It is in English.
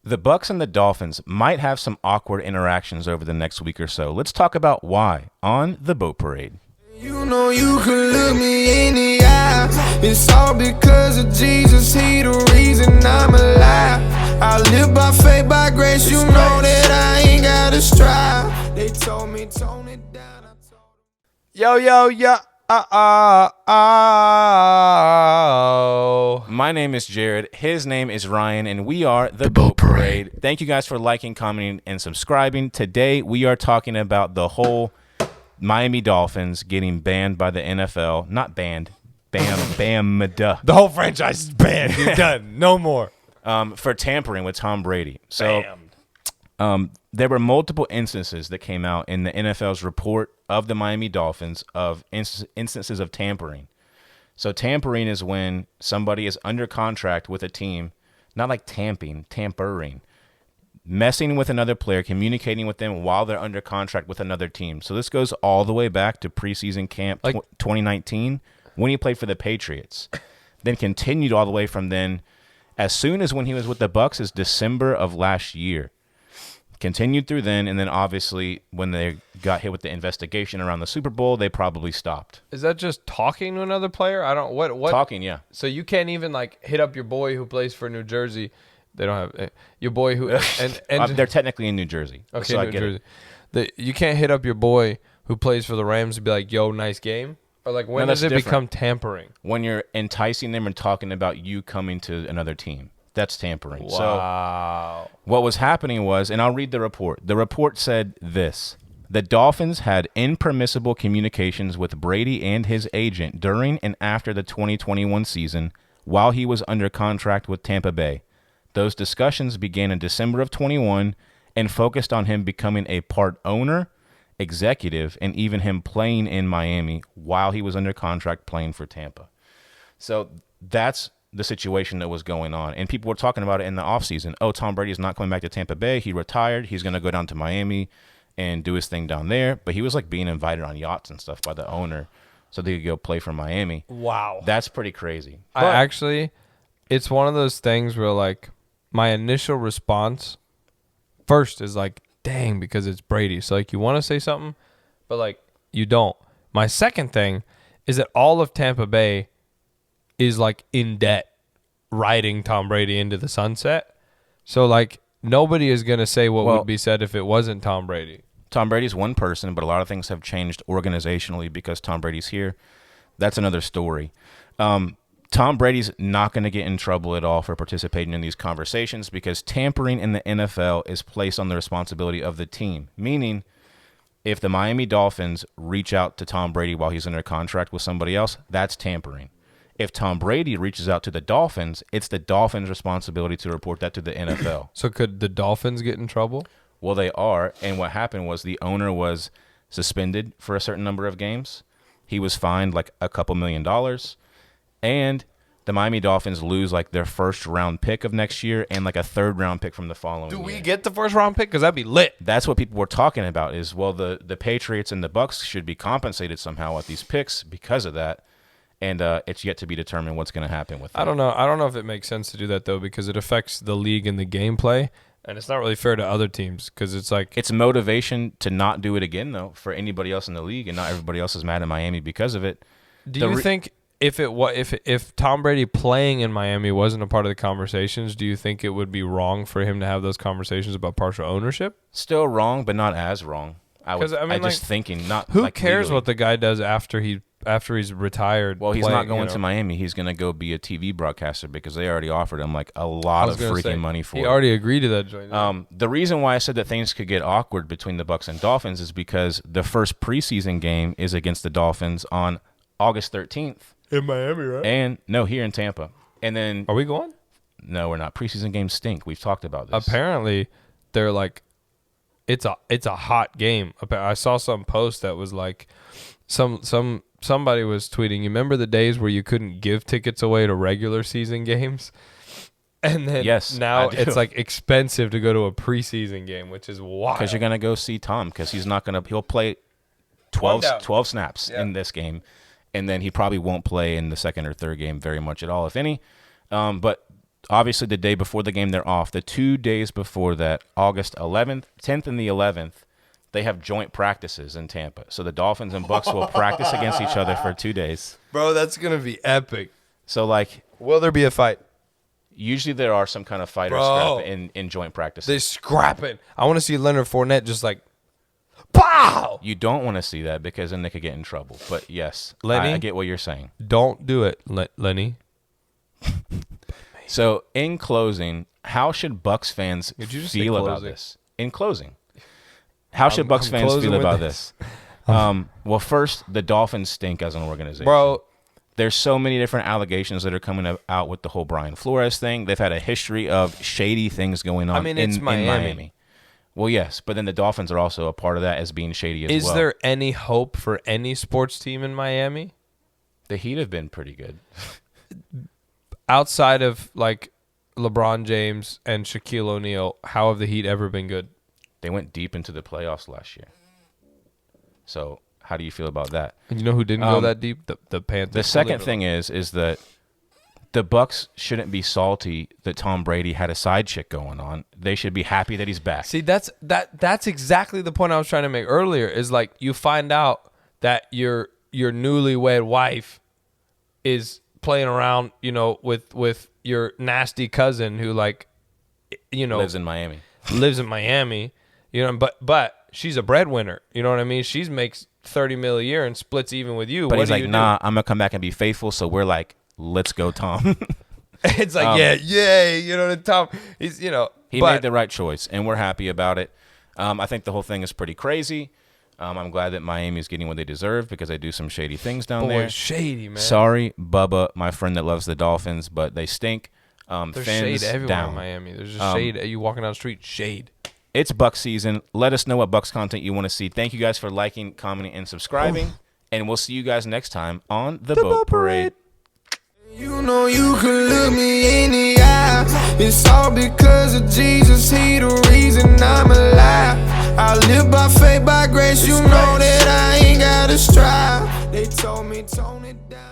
The Bucs and the Dolphins might have some awkward interactions over the next week or so. Let's talk about why on the Boat Parade. You know you can look me in the eye. It's all because of Jesus. He the reason I'm alive. I live by faith, by grace. You know that I ain't gotta strive. They told me tone it down. I told Yo. My name is Jared. His name is Ryan, and we are the Boat Parade. Thank you guys for liking, commenting, and subscribing. Today, we are talking about the whole Miami Dolphins getting banned by the NFL. Not banned. Bammed. The whole franchise is banned. You're done. No more. For tampering with Tom Brady. So, there were multiple instances that came out in the NFL's report of the Miami Dolphins of instances of tampering. So tampering is when somebody is under contract with a team, not like tampering, messing with another player, communicating with them while they're under contract with another team. So this goes all the way back to preseason camp 2019 when he played for the Patriots. Then continued all the way from then. As soon as when he was with the Bucs is December of last year. Continued through then, and then obviously when they got hit with the investigation around the Super Bowl, they probably stopped. Is that just talking to another player? I don't what Talking, yeah. So you can't even like hit up your boy who plays for New Jersey. They don't have your boy who and They're technically in New Jersey. okay, so I New get Jersey. it. You can't hit up your boy who plays for the Rams and be like, "Yo, nice game." Or like when does it become tampering? When you're enticing them and talking about you coming to another team. That's tampering. Wow. So what was happening was, and I'll read the report. The report said this. The Dolphins had impermissible communications with Brady and his agent during and after the 2021 season while he was under contract with Tampa Bay. Those discussions began in December of 21 and focused on him becoming a part owner, executive, and even him playing in Miami while he was under contract playing for Tampa. So that's the situation that was going on. And people were talking about it in the offseason. Oh, Tom Brady is not coming back to Tampa Bay. He retired. He's going to go down to Miami and do his thing down there. But he was like being invited on yachts and stuff by the owner so they could go play for Miami. Wow. That's pretty crazy. It's one of those things where like my initial response first is like, dang, because it's Brady. So like you want to say something, but like you don't. My second thing is that all of Tampa Bay is like in debt riding Tom Brady into the sunset. So like nobody is going to say what would be said if it wasn't Tom Brady. Tom Brady's one person, but a lot of things have changed organizationally because Tom Brady's here. That's another story. Tom Brady's not going to get in trouble at all for participating in these conversations because tampering in the NFL is placed on the responsibility of the team, meaning if the Miami Dolphins reach out to Tom Brady while he's under contract with somebody else, that's tampering. If Tom Brady reaches out to the Dolphins, it's the Dolphins' responsibility to report that to the NFL. So could the Dolphins get in trouble? Well, they are, and what happened was the owner was suspended for a certain number of games. He was fined like a couple $1 million, and the Miami Dolphins lose like their first-round pick of next year and like a third-round pick from the following year. Do we get the first-round pick? Because that'd be lit. That's what people were talking about is, well, the Patriots and the Bucs should be compensated somehow with these picks because of that. And it's yet to be determined what's going to happen with that. I don't know if it makes sense to do that, though, because it affects the league and the gameplay. And it's not really fair to other teams because it's like... It's motivation to not do it again, though, for anybody else in the league, and not everybody else is mad at Miami because of it. Do you think if Tom Brady playing in Miami wasn't a part of the conversations, do you think it would be wrong for him to have those conversations about partial ownership? Still wrong, but not as wrong. Thinking, not who like cares legally. What the guy does after he's retired? Well, he's not going to Miami. He's going to go be a TV broadcaster because they already offered him like a lot of freaking money for it. He already agreed to that joint. The reason why I said that things could get awkward between the Bucs and Dolphins is because the first preseason game is against the Dolphins on August 13th. In Miami, right? And no, here in Tampa. And then are we going? No, we're not. Preseason games stink. We've talked about this. Apparently, they're like it's a hot game. I saw some post that was like somebody was tweeting, you remember the days where you couldn't give tickets away to regular season games? And then now it's like expensive to go to a preseason game, which is wild. Because you're going to go see Tom because he'll play 12 snaps in this game. And then he probably won't play in the second or third game very much at all, if any. But obviously the day before the game they're off. The 2 days before that, August 11th, 10th, and the 11th, they have joint practices in Tampa. So the Dolphins and Bucs will practice against each other for 2 days. Bro, that's gonna be epic. So like, will there be a fight? Usually there are some kind of fight or scrap in joint practices. They're scrapping. I want to see Leonard Fournette just like, pow! You don't want to see that because then they could get in trouble. But yes, Lenny, I get what you're saying. Don't do it, Lenny. So in closing, how should Bucs fans feel about this? In closing, how should Bucs fans feel about this? Well, first, the Dolphins stink as an organization. Bro, there's so many different allegations that are coming out with the whole Brian Flores thing. They've had a history of shady things going on it's in Miami. Well, yes, but then the Dolphins are also a part of that as being shady as well. Is there any hope for any sports team in Miami? The Heat have been pretty good. Outside of like LeBron James and Shaquille O'Neal, how have the Heat ever been good? They went deep into the playoffs last year. So how do you feel about that? And you know who didn't go that deep? The Panthers. The second thing is that the Bucs shouldn't be salty that Tom Brady had a side chick going on. They should be happy that he's back. See, that's exactly the point I was trying to make earlier. Is like you find out that your newlywed wife is playing around, with your nasty cousin who lives in Miami. But she's a breadwinner. You know what I mean? She makes $30 million a year and splits even with you. But he's like, nah, I'm gonna come back and be faithful. So we're like, let's go, Tom. It's like, yay, Tom. He's, he made the right choice, and we're happy about it. I think the whole thing is pretty crazy. I'm glad that Miami is getting what they deserve because they do some shady things down there. Shady, man. Sorry, Bubba, my friend that loves the Dolphins, but they stink. There's shade everywhere in Miami. There's just shade. You walking down the street, shade. It's Bucs season. Let us know what Bucs content you want to see. Thank you guys for liking, commenting, and subscribing. And we'll see you guys next time on The Boat Parade. You know you can look me in the eye. It's all because of Jesus. He the reason I'm alive. I live by faith, by grace. You know that I ain't gotta strive. They told me tone it down.